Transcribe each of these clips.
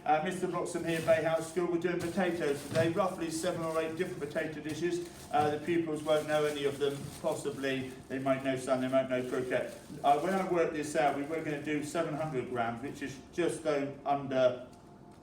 Mr. Bloxham here, Bay House School, we're doing potatoes today, roughly 7 or 8 different potato dishes. The pupils won't know any of them, possibly they might know some, they might know croquette. When I worked this out, we were going to do 700 grams, which is just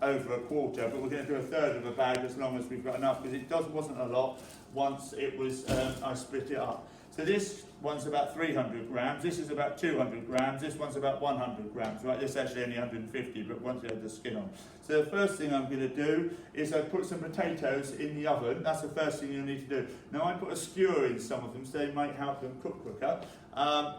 over a quarter, but we're going to do a third of a bag as long as we've got enough, because it wasn't a lot once it was, I split it up. So this one's about 300 grams, this is about 200 grams, this one's about 100 grams, right? This is actually only 150, but once you have the skin on. So the first thing I'm going to do is I put some potatoes in the oven. That's the first thing you'll need to do. Now I put a skewer in some of them, so they might help them cook quicker.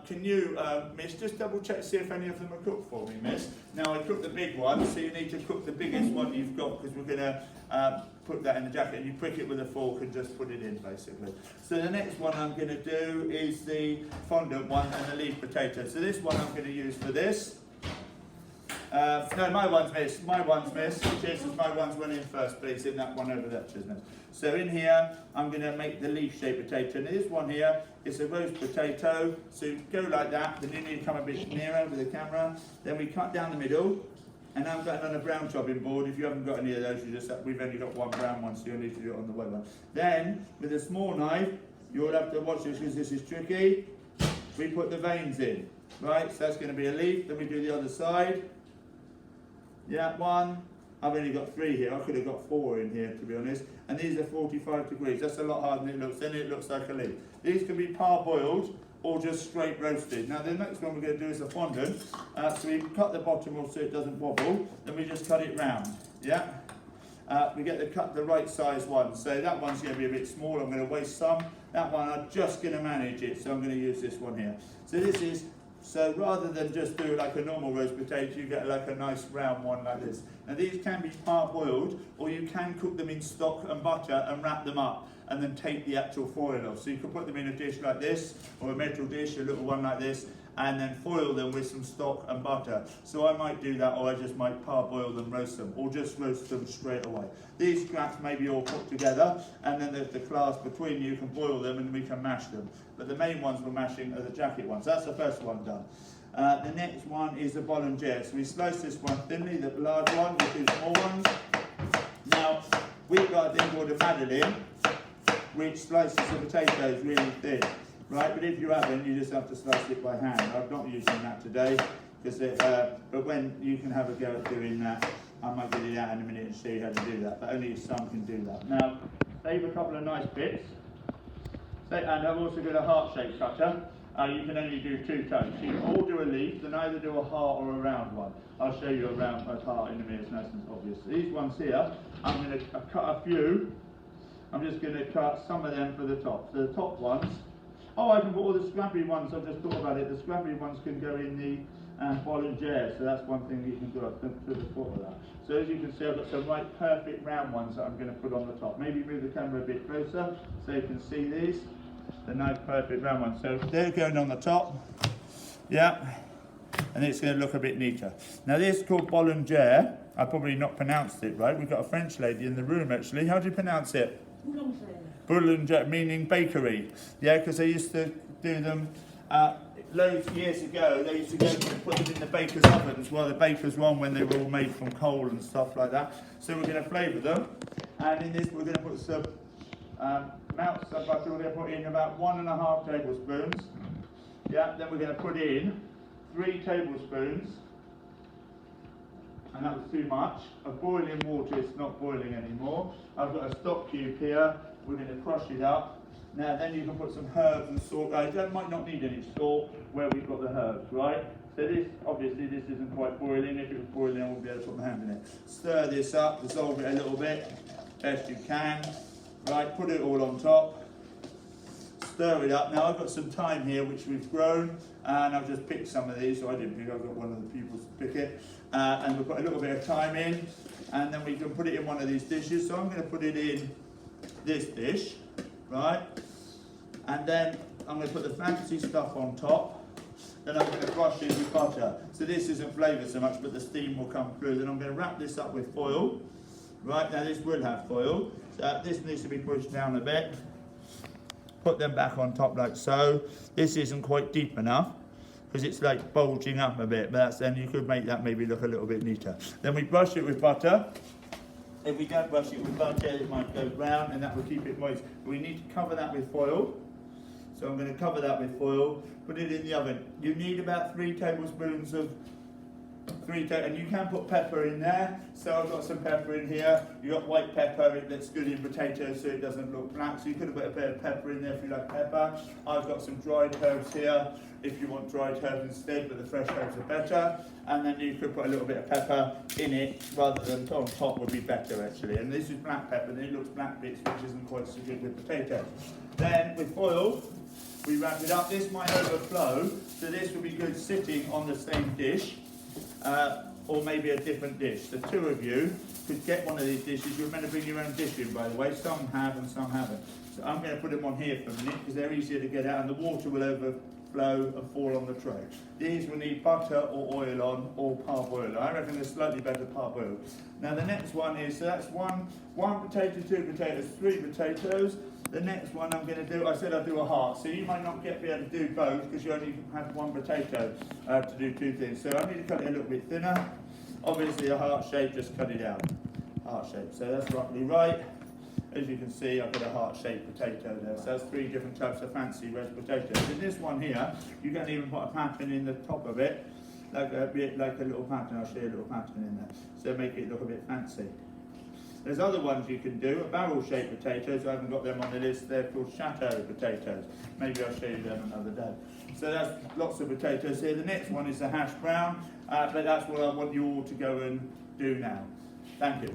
Can you, Miss, just double check, see if any of them are cooked for me, Miss? Now I cooked the big one, so you need to cook the biggest one you've got, because we're going to put that in the jacket, and you prick it with a fork and just put it in, basically. So the next one I'm going to do is the fondant one and the leaf potato. So this one I'm going to use for this. No, my one's Miss. My one's Miss. Cheers, my one's went in first, please, in that one over there, cheers, Miss. So in here, I'm going to make the leaf-shaped potato. Now this one here is a roast potato. So you go like that, then you need to come a bit nearer with the camera. Then we cut down the middle. And I'm going on a brown chopping board. If you haven't got any of those, we've only got one brown one, so you'll need to do it on the white one. Then, with a small knife, you'll have to watch this because this is tricky. We put the veins in, right? So that's going to be a leaf. Then we do the other side. Yeah, one. I've only got 3 here. I could have got 4 in here, to be honest. And these are 45 degrees. That's a lot harder than it looks. Then it looks like a leaf. These can be parboiled or just straight roasted. Now the next one we're going to do is a fondant. So we cut the bottom off so it doesn't wobble, then we just cut it round, yeah? We get the right size one. So that one's going to be a bit small, I'm going to waste some. That one I'm just going to manage it, so I'm going to use this one here. So rather than just do like a normal roast potato, you get like a nice round one like this. Now these can be parboiled, or you can cook them in stock and butter and wrap them up, and then take the actual foil off. So you can put them in a dish like this, or a metal dish, a little one like this, and then foil them with some stock and butter. So I might do that, or I just might parboil them, roast them, or just roast them straight away. These scraps may be all put together, and then the class between you can boil them and we can mash them. But the main ones we're mashing are the jacket ones. That's the first one done. The next one is the bollinger. So we slice this one thinly, the large one, with the small ones. Now, we've got a thing called a Madeline, which slices the potatoes really thin, right? But if you haven't, you just have to slice it by hand. I'm not using that today, because but when you can have a go at doing that, I might get it out in a minute and show you how to do that, but only some can do that. Now, save a couple of nice bits. And I've also got a heart-shaped cutter. You can only do 2 tones. You can all do a leaf, then either do a heart or a round one. I'll show you a round heart in a minute, it's nice and obvious. These ones here, I'm going to cut a few. I'm just going to cut some of them for the top. So the top ones, I can put all the scrappy ones, I've just thought about it, the scrappy ones can go in the bollinger, so that's one thing you can do to the foot of that. So as you can see, I've got some right perfect round ones that I'm going to put on the top. Maybe move the camera a bit closer so you can see these. The nice perfect round ones. So they're going on the top, yeah, and it's going to look a bit neater. Now this is called bollinger. I probably not pronounced it right. We've got a French lady in the room actually. How do you pronounce it? Boulanger, meaning bakery. Yeah, because they used to do them loads of years ago. They used to go and put them in the baker's ovens while the bakers were on, when they were all made from coal and stuff like that. So we're going to flavour them, and in this we're going to put some melts of butter. We're going to put in about 1.5 tablespoons. Yeah, then we're going to put in 3 tablespoons. And that was too much, of boiling water. It's not boiling anymore. I've got a stock cube here, we're going to crush it up. Now then you can put some herbs and salt. I might not need any salt where we've got the herbs, right? So this, obviously this isn't quite boiling. If it was boiling I wouldn't be able to put my hand in it. Stir this up, dissolve it a little bit, best you can. Right, put it all on top. Stir it up. Now I've got some thyme here which we've grown, and I've just picked some of these, so I didn't pick, I've got one of the pupils to pick it. And we'll put a little bit of thyme in, and then we can put it in one of these dishes. So I'm going to put it in this dish, right? And then I'm going to put the fancy stuff on top. Then I'm going to brush it with butter. So this isn't flavoured so much, but the steam will come through. Then I'm going to wrap this up with foil. Right, now this will have foil. So this needs to be pushed down a bit. Put them back on top like so. This isn't quite deep enough. because it's like bulging up a bit, but then you could make that maybe look a little bit neater. Then we brush it with butter. If we don't brush it with butter, it might go brown, and that will keep it moist. We need to cover that with foil. So I'm going to cover that with foil, put it in the oven. You need about 3 tablespoons of and you can put pepper in there. So I've got some pepper in here. You've got white pepper, it looks good in potatoes so it doesn't look black. So you could have put a bit of pepper in there if you like pepper. I've got some dried herbs here if you want dried herbs instead, but the fresh herbs are better. And then you could put a little bit of pepper in it rather than on top would be better actually. And this is black pepper, and it looks black bits, which isn't quite so good with potatoes. Then with foil, we wrap it up. This might overflow, so this will be good sitting on the same dish. Or maybe a different dish. The 2 of you could get one of these dishes. You're meant to bring your own dish in, by the way. Some have and some haven't. So I'm going to put them on here for a minute because they're easier to get out and the water will overflow and fall on the tray. These will need butter or oil on, or parboiled. I reckon they're slightly better parboiled. Now the next one is, so that's one potato, 2 potatoes, 3 potatoes. The next one I'm going to do, I said I'd do a heart, so you might not be able to do both because you only have 1 potato to do 2 things. So I need to cut it a little bit thinner. Obviously a heart shape, just cut it out. Heart shape, so that's roughly right. As you can see, I've got a heart-shaped potato there. So that's 3 different types of fancy red potatoes. In this one here, you can even put a pattern in the top of it, like a little pattern. I'll show you a little pattern in there. So make it look a bit fancy. There's other ones you can do, barrel-shaped potatoes. I haven't got them on the list. They're called chateau potatoes. Maybe I'll show you them another day. So that's lots of potatoes here. The next one is the hash brown, but that's what I want you all to go and do now. Thank you.